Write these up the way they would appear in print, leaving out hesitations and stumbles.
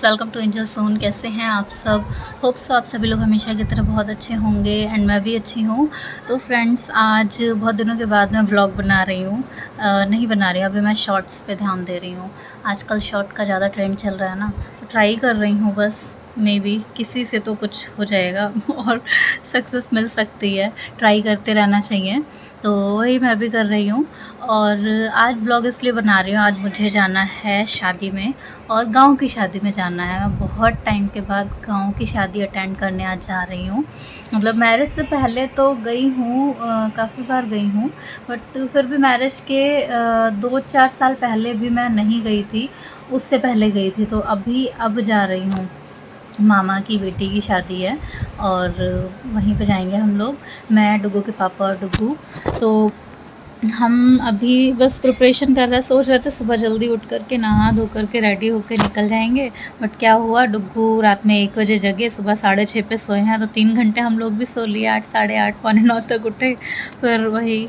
Welcome to angel सोन। कैसे हैं आप सब? होप्स आप सभी लोग हमेशा की तरह बहुत अच्छे होंगे एंड मैं भी अच्छी हूँ। तो फ्रेंड्स, आज बहुत दिनों के बाद मैं व्लॉग बना रही हूँ। नहीं बना रही हूँ, अभी मैं शॉर्ट्स पे ध्यान दे रही हूँ। आजकल शॉर्ट का ज़्यादा ट्रेंड चल रहा है ना, तो ट्राई कर रही हूँ। बस मे बी किसी से तो कुछ हो जाएगा और सक्सेस मिल सकती है। ट्राई करते रहना चाहिए, तो वही मैं भी कर रही हूँ। और आज ब्लॉग इसलिए बना रही हूँ, आज मुझे जाना है शादी में, और गांव की शादी में जाना है। मैं बहुत टाइम के बाद गांव की शादी अटेंड करने आज जा रही हूँ। मतलब मैरिज से पहले तो गई हूँ, काफ़ी बार गई हूँ, बट फिर भी मैरिज के 2-4 साल पहले भी मैं नहीं गई थी, उससे पहले गई थी। तो अब जा रही हूँ। मामा की बेटी की शादी है और वहीं पे जाएंगे हम लोग, मैं, डुगू के पापा और डुगू। तो हम अभी बस प्रिपरेशन कर रहे हैं। सोच रहे थे सुबह जल्दी उठ कर के नहा धो कर के रेडी होकर निकल जाएंगे, बट क्या हुआ, डुगू रात में 1 बजे जगे, सुबह 6:30 पे सोए हैं, तो 3 घंटे हम लोग भी सो लिए। 8, साढ़े 8, पौने 9 तक उठे। फिर वही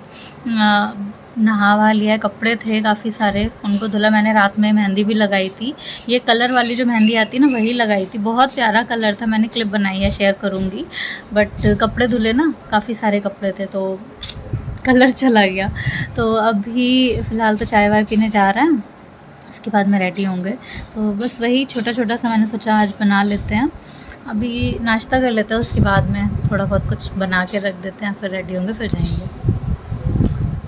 नहा वहा लिया। कपड़े थे काफ़ी सारे, उनको धुला। मैंने रात में मेहंदी भी लगाई थी, ये कलर वाली जो मेहंदी आती है ना, वही लगाई थी। बहुत प्यारा कलर था, मैंने क्लिप बनाई है, शेयर करूँगी। बट कपड़े धुले ना, काफ़ी सारे कपड़े थे, तो कलर चला गया। तो अभी फ़िलहाल तो चाय वाय पीने जा रहे हैं, उसके बाद में रेडी होंगे। तो बस वही छोटा छोटा सा मैंने सोचा आज बना लेते हैं। अभी नाश्ता कर लेते हैं, उसके बाद में थोड़ा बहुत कुछ बना के रख देते हैं, फिर रेडी होंगे, फिर जाएंगे।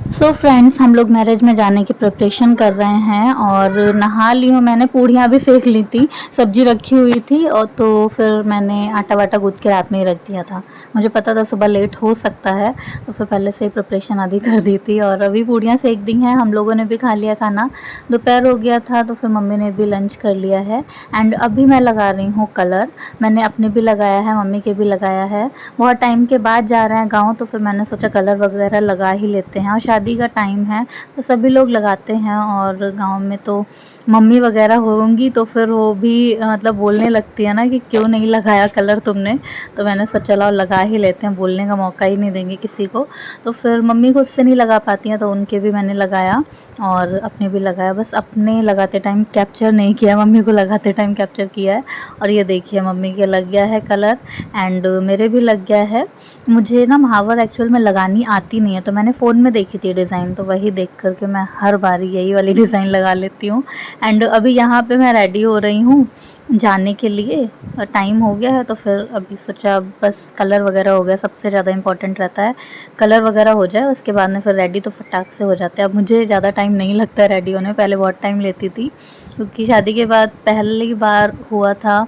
सो फ्रेंड्स, हम लोग मैरिज में जाने की प्रिपरेशन कर रहे हैं और नहा ली हूँ। मैंने पूड़ियाँ भी सेक ली थी, सब्जी रखी हुई थी, और तो फिर मैंने आटा वाटा गूँथ के रात में ही रख दिया था। मुझे पता था सुबह लेट हो सकता है, तो फिर पहले से ही प्रिपरेशन आधी कर दी थी। और अभी पूड़ियाँ सेक दी हैं, हम लोगों ने भी खा लिया खाना। दोपहर हो गया था, तो फिर मम्मी ने भी लंच कर लिया है। एंड अभी मैं लगा रही हूँ कलर। मैंने अपने भी लगाया है, मम्मी के भी लगाया है। बहुत टाइम के बाद जा रहे हैं गाँव, तो फिर मैंने सोचा कलर वगैरह लगा ही लेते हैं। और शादी का टाइम है तो सभी लोग लगाते हैं, और गांव में तो मम्मी वगैरह होंगी तो फिर वो भी मतलब बोलने लगती है ना कि क्यों नहीं लगाया कलर तुमने। तो मैंने सोचा चलो लगा ही लेते हैं, बोलने का मौका ही नहीं देंगे किसी को। तो फिर मम्मी खुद से नहीं लगा पाती हैं, तो उनके भी मैंने लगाया और अपने भी लगाया। बस अपने लगाते टाइम कैप्चर नहीं किया, मम्मी को लगाते टाइम कैप्चर किया है। और ये देखिए मम्मी के लग गया है कलर एंड मेरे भी लग गया है। मुझे ना महावर एक्चुअल में लगानी आती नहीं है, तो मैंने फ़ोन में देखी थी डिज़ाइन, तो वही देख कर के मैं हर बारी यही वाली डिज़ाइन लगा लेती हूँ। एंड अभी यहाँ पे मैं रेडी हो रही हूँ जाने के लिए, टाइम हो गया है, तो फिर अभी सोचा बस कलर वगैरह हो गया, सबसे ज़्यादा इम्पॉर्टेंट रहता है कलर वगैरह हो जाए, उसके बाद में फिर रेडी तो फटाक से हो जाते हैं। अब मुझे ज़्यादा टाइम नहीं लगता है रेडी होने, पहले बहुत टाइम लेती थी, क्योंकि शादी के बाद पहली बार हुआ था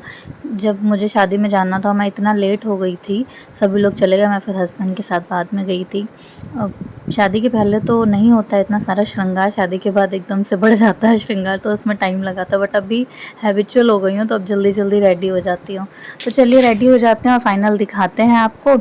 जब मुझे शादी में जाना था, मैं इतना लेट हो गई थी, सभी लोग चले गए, मैं फिर हस्बैंड के साथ बाद में गई थी। शादी के पहले तो नहीं होता इतना सारा श्रृंगार, शादी के बाद एकदम से बढ़ जाता है श्रृंगार, तो उसमें टाइम लगा था। बट अभी हैबिचुअल हो गई हूँ, तो अब जल्दी जल्दी रेडी हो जाती हूँ। तो चलिए रेडी हो जाते हैं और फाइनल दिखाते हैं आपको।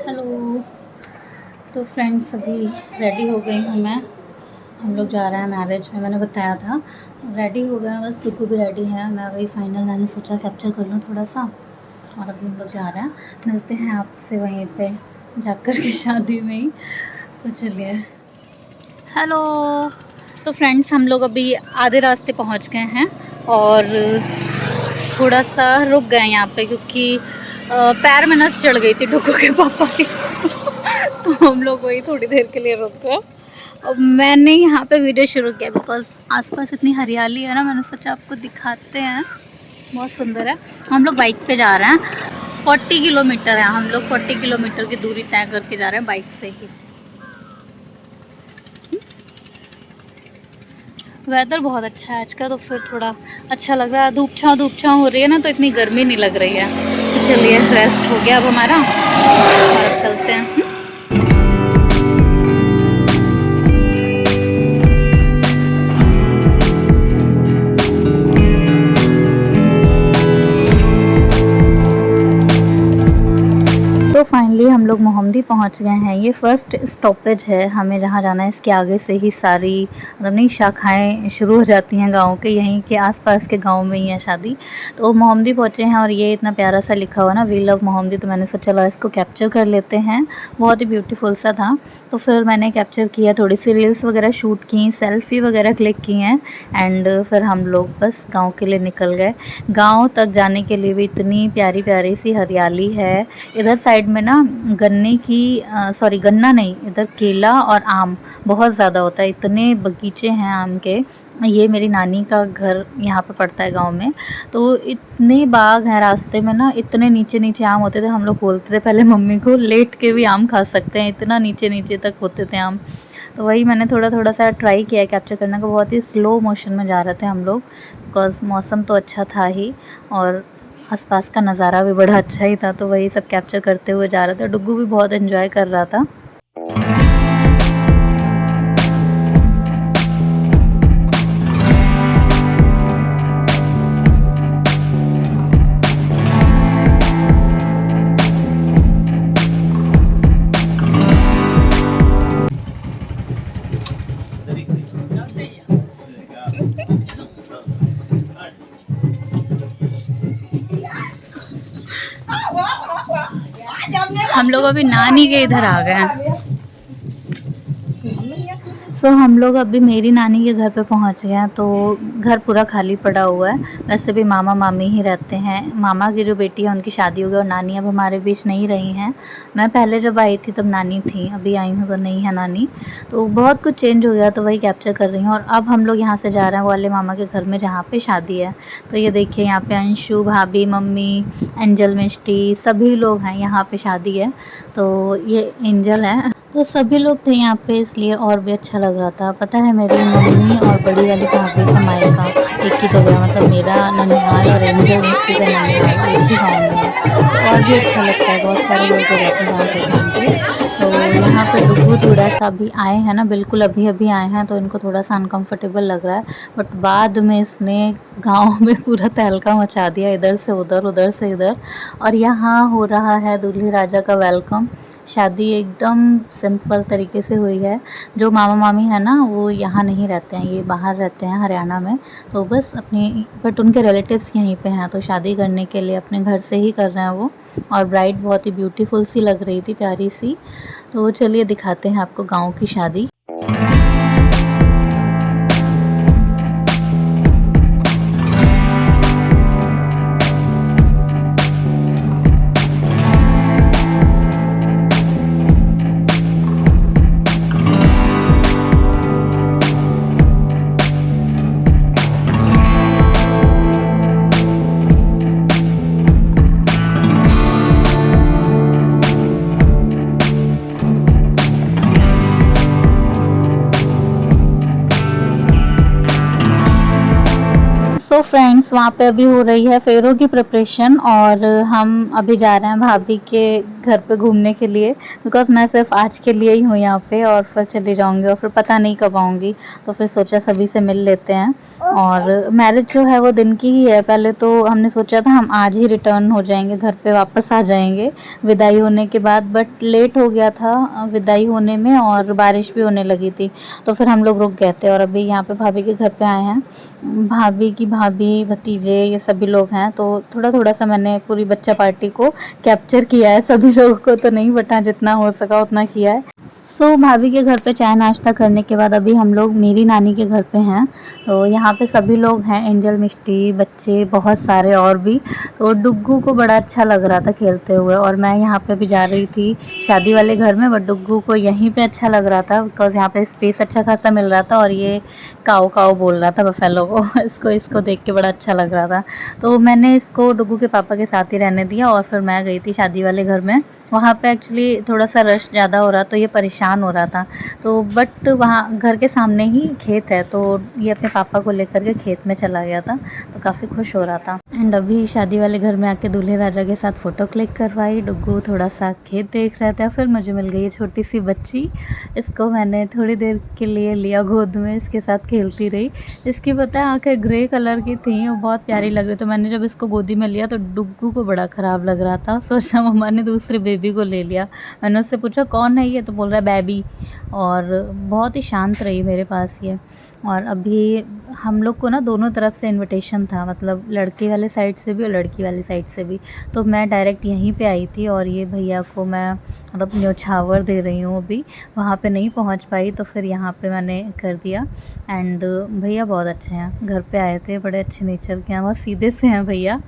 हेलो, तो फ्रेंड्स अभी रेडी हो गई हूँ मैं। हम लोग जा रहे हैं मैरिज में, मैंने बताया था। रेडी हो गए हैं, बस डुगू भी रेडी है, मैं वही फाइनल मैंने सोचा कैप्चर कर लूँ थोड़ा सा। और अभी हम लोग जा रहे हैं, मिलते हैं आपसे वहीं पे जाकर के शादी में ही। तो चलिए। हेलो, तो फ्रेंड्स हम लोग अभी आधे रास्ते पहुंच गए हैं और थोड़ा सा रुक गए यहाँ पे, क्योंकि पैर में नस चढ़ गई थी डुगू के पापा की तो हम लोग वही थोड़ी देर के लिए रुक गए। अब मैंने यहाँ पे वीडियो शुरू किया बिकॉज आसपास इतनी हरियाली है ना, मैंने सोचा आपको दिखाते हैं, बहुत सुंदर है। हम लोग बाइक पे जा रहे हैं, 40 किलोमीटर है, हम लोग 40 किलोमीटर की दूरी तय करके जा रहे हैं बाइक से ही। वेदर बहुत अच्छा है आज का, तो फिर थोड़ा अच्छा लग रहा है। धूप छाँव हो रही है ना, तो इतनी गर्मी नहीं लग रही है। तो चलिए, रेस्ट हो गया अब हमारा और अब चलते हैं। तो फाइनली फाइनली हम लोग मोहम्मदी पहुंच गए हैं। ये फ़र्स्ट स्टॉपेज है हमें जहाँ जाना है। इसके आगे से ही सारी मतलब नहीं शाखाएँ शुरू हो जाती हैं गाँव के, यहीं के आसपास के गाँव में ही है शादी। तो मोहम्मदी पहुँचे हैं और ये इतना प्यारा सा लिखा हुआ ना, वी लव मोहम्मदी, तो मैंने सोचा चलो इसको कैप्चर कर लेते हैं। बहुत ही ब्यूटीफुल सा था, तो फिर मैंने कैप्चर किया, थोड़ी सी रील्स वगैरह शूट की, सेल्फ़ी वगैरह क्लिक की हैं एंड फिर हम लोग बस गाँव के लिए निकल गए। गाँव तक जाने के लिए भी इतनी प्यारी प्यारी सी हरियाली है। इधर साइड में ना गन्ने की सॉरी गन्ना नहीं, इधर केला और आम बहुत ज़्यादा होता है, इतने बगीचे हैं आम के। ये मेरी नानी का घर यहाँ पे पड़ता है गांव में, तो इतने बाग हैं रास्ते में ना, इतने नीचे नीचे आम होते थे। हम लोग बोलते थे पहले मम्मी को, लेट के भी आम खा सकते हैं, इतना नीचे नीचे तक होते थे आम। तो वही मैंने थोड़ा थोड़ा सा ट्राई किया कैप्चर करने का। बहुत ही स्लो मोशन में जा रहे थे हम लोग, बिकॉज़ मौसम तो अच्छा था ही और आसपास का नज़ारा भी बड़ा अच्छा ही था, तो वही सब कैप्चर करते हुए जा रहे थे। डुग्गू भी बहुत एंजॉय कर रहा था। हम लोग अभी नानी के इधर आ गए हैं। सो हम लोग अभी मेरी नानी के घर पे पहुंच गए हैं। तो घर पूरा खाली पड़ा हुआ है, वैसे भी मामा मामी ही रहते हैं। मामा की जो बेटी है उनकी शादी हो गई और नानी अब हमारे बीच नहीं रही हैं। मैं पहले जब आई थी तब नानी थी, अभी आई हूँ तो नहीं है नानी, तो बहुत कुछ चेंज हो गया, तो वही कैप्चर कर रही हूँ। और अब हम लोग यहाँ से जा रहे हैं वो वाले मामा के घर में जहाँ पे शादी है। तो ये देखिए यहाँ पे अंशु, भाभी, मम्मी, एंजल, मिष्टी, सभी लोग हैं, यहाँ पे शादी है। तो ये एंजल है, तो सभी लोग थे यहाँ पे, इसलिए और भी अच्छा लग रहा था। पता है मेरी मम्मी और बड़ी वाली भाभी का मायका एक ही जगह, मतलब मेरा ननिहाल और एंजल मिष्टी का ननिहाल एक ही गाँव में है, तो और भी अच्छा लगता है। बहुत सारे लोग रहते हैं गाँव के टाइम पे। तो यहाँ पे डुग्गू थोड़ा सा अभी आए हैं ना, बिल्कुल अभी अभी आए हैं, तो इनको थोड़ा सा अनकंफर्टेबल लग रहा है, बट बाद में इसने गाँव में पूरा तहलका मचा दिया, इधर से उधर उधर से इधर। और यहाँ हो रहा है दूल्हे राजा का वेलकम। शादी एकदम सिंपल तरीके से हुई है। जो मामा मामी है ना वो यहाँ नहीं रहते हैं, ये बाहर रहते हैं हरियाणा में, तो बस अपनी बट उनके रिलेटिव्स यहीं पे हैं, तो शादी करने के लिए अपने घर से ही कर रहे हैं वो। और ब्राइड बहुत ही ब्यूटीफुल सी लग रही थी, प्यारी सी। तो चलिए दिखाते हैं आपको गाँव की शादी। सो फ्रेंड्स, वहाँ पे अभी हो रही है फेरों की प्रिपरेशन और हम अभी जा रहे हैं भाभी के घर पे घूमने के लिए, बिकॉज़ मैं सिर्फ आज के लिए ही हूँ यहाँ पे और फिर चली जाऊँगी और फिर पता नहीं कब आऊँगी, तो फिर सोचा सभी से मिल लेते हैं। और मैरिज जो है वो दिन की ही है। पहले तो हमने सोचा था हम आज ही रिटर्न हो जाएंगे, घर पे वापस आ जाएंगे विदाई होने के बाद, बट लेट हो गया था विदाई होने में और बारिश भी होने लगी थी, तो फिर हम लोग रुक गए थे। और अभी यहाँ पे भाभी के घर पे आए हैं, भाभी की भाभी, भतीजे, ये सभी लोग हैं, तो थोड़ा थोड़ा सा मैंने पूरी बच्चा पार्टी को कैप्चर किया है। सभी लोगों को तो नहीं, बटा जितना हो सका उतना किया है। सो भाभी के घर पे चाय नाश्ता करने के बाद अभी हम लोग मेरी नानी के घर पे हैं। तो यहाँ पे सभी लोग हैं, एंजल, मिष्टी, बच्चे बहुत सारे और भी। तो डुग्गू को बड़ा अच्छा लग रहा था खेलते हुए, और मैं यहाँ पे भी जा रही थी शादी वाले घर में, बट डुग्गू को यहीं पे अच्छा लग रहा था बिकॉज़ यहाँ पे स्पेस अच्छा खासा मिल रहा था। और ये काऊ काऊ बोल रहा था बफेलो को इसको देख के बड़ा अच्छा लग रहा था, तो मैंने इसको डुग्गू के पापा के साथ ही रहने दिया और फिर मैं गई थी शादी वाले घर में। वहाँ पे एक्चुअली थोड़ा सा रश ज़्यादा हो रहा, तो ये परेशान हो रहा था, तो बट वहाँ घर के सामने ही खेत है, तो ये अपने पापा को लेकर के खेत में चला गया था, तो काफ़ी खुश हो रहा था। एंड अभी शादी वाले घर में आके दूल्हे राजा के साथ फ़ोटो क्लिक करवाई। डुग्गू थोड़ा सा खेत देख रहा था, फिर मुझे मिल गई छोटी सी बच्ची, इसको मैंने थोड़ी देर के लिए लिया गोद में, इसके साथ खेलती रही। इसकी पता है आँखें ग्रे कलर की थी और बहुत प्यारी लग रही, तो मैंने जब इसको गोदी में लिया तो डुग्गू को बड़ा ख़राब लग रहा था, सोचा मम्मा ने दूसरी बेबी को ले लिया। मैंने उससे पूछा कौन है ये, तो बोल रहा है बेबी। और बहुत ही शांत रही मेरे पास ये। और अभी हम लोग को ना दोनों तरफ से इनविटेशन था, मतलब लड़के वाले साइड से भी और लड़की वाली साइड से भी। तो मैं डायरेक्ट यहीं पे आई थी और ये भैया को मैं मतलब न्योछावर दे रही हूँ अभी। वहाँ पे नहीं पहुँच पाई तो फिर यहाँ पे मैंने कर दिया। एंड भैया बहुत अच्छे हैं, घर पे आए थे, बड़े अच्छे नेचर के हैं, बहुत सीधे से हैं भैया।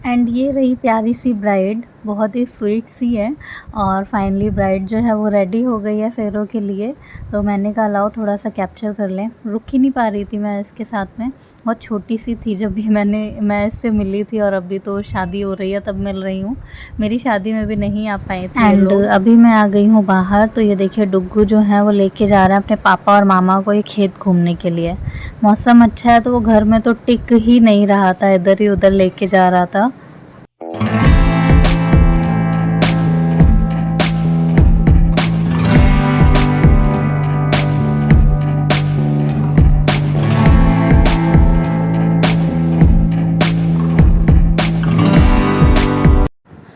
एंड ये रही प्यारी सी ब्राइड, बहुत ही स्वीट सी है। और फाइनली ब्राइड जो है वो रेडी हो गई है फेरों के लिए। तो मैंने कहा लाओ थोड़ा सा कैप्चर कर लें, रुक ही नहीं पा रही थी मैं इसके साथ में। बहुत छोटी सी थी जब भी मैं इससे मिली थी, और अभी तो शादी हो रही है तब मिल रही हूँ। मेरी शादी में भी नहीं आ पाए थे। एंड अभी मैं आ गई हूँ बाहर। तो ये देखिए डुग्गू जो है वो लेके जा रहा है अपने पापा और मामा को ये खेत घूमने के लिए। मौसम अच्छा है तो वो घर में तो टिक ही नहीं रहा था, इधर ही उधर लेके जा रहा था।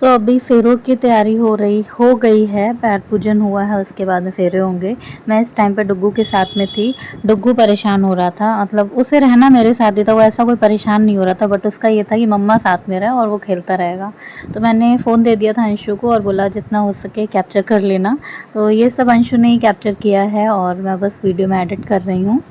तो अभी फेरों की तैयारी हो गई है, पैर पूजन हुआ है, उसके बाद में फेरे होंगे। मैं इस टाइम पे डुग्गू के साथ में थी। डुग्गू परेशान हो रहा था, मतलब उसे रहना मेरे साथ ही था, वो ऐसा कोई परेशान नहीं हो रहा था, बट उसका ये था कि मम्मा साथ में रहे और वो खेलता रहेगा। तो मैंने फ़ोन दे दिया था अंशु को और बोला जितना हो सके कैप्चर कर लेना। तो ये सब अंशु ने ही कैप्चर किया है और मैं बस वीडियो में एडिट कर रही हूँ।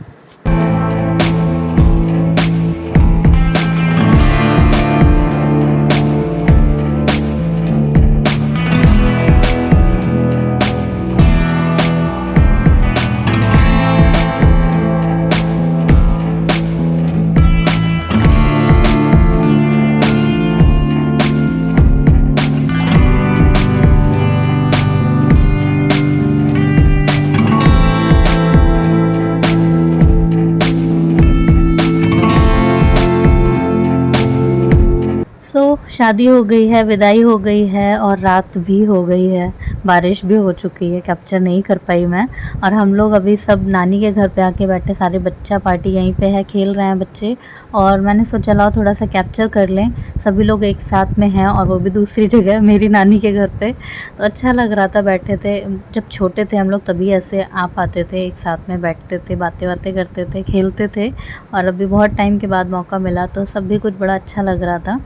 शादी हो गई है, विदाई हो गई है और रात भी हो गई है, बारिश भी हो चुकी है, कैप्चर नहीं कर पाई मैं। और हम लोग अभी सब नानी के घर पे आके बैठे, सारे बच्चा पार्टी यहीं पे है, खेल रहे हैं बच्चे। और मैंने सोचा लाओ थोड़ा सा कैप्चर कर लें, सभी लोग एक साथ में हैं और वो भी दूसरी जगह मेरी नानी के घर पे। तो अच्छा लग रहा था, बैठे थे। जब छोटे थे हम लोग तभी ऐसे आ पाते थे, एक साथ में बैठते थे, बातें करते थे, खेलते थे। और अभी बहुत टाइम के बाद मौका मिला तो सब भी कुछ बड़ा अच्छा लग रहा था,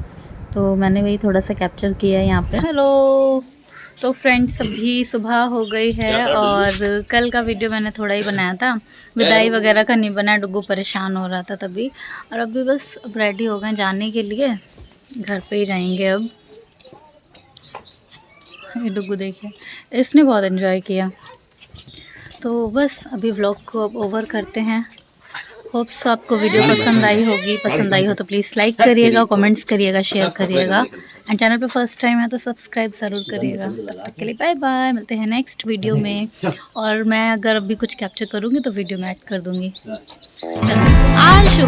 तो मैंने वही थोड़ा सा कैप्चर किया है यहाँ पे। हेलो, तो फ्रेंड्स अभी सुबह हो गई है और कल का वीडियो मैंने थोड़ा ही बनाया था, विदाई वगैरह का नहीं बनाया, डुग्गू परेशान हो रहा था तभी। और अभी बस अब रेडी हो गए जाने के लिए, घर पे ही जाएंगे अब। ये डुग्गू देखिए, इसने बहुत एंजॉय किया। तो बस अभी व्लॉग को अब ओवर करते हैं। होप्स आपको वीडियो पसंद आई होगी, पसंद आई हो तो प्लीज़ लाइक करिएगा, कमेंट्स करिएगा, शेयर करिएगा। एंड चैनल पे फर्स्ट टाइम है तो सब्सक्राइब ज़रूर करिएगा। तब तक के लिए बाय बाय, मिलते हैं नेक्स्ट वीडियो में। और मैं अगर अभी कुछ कैप्चर करूँगी तो वीडियो में ऐड कर दूँगी। आशु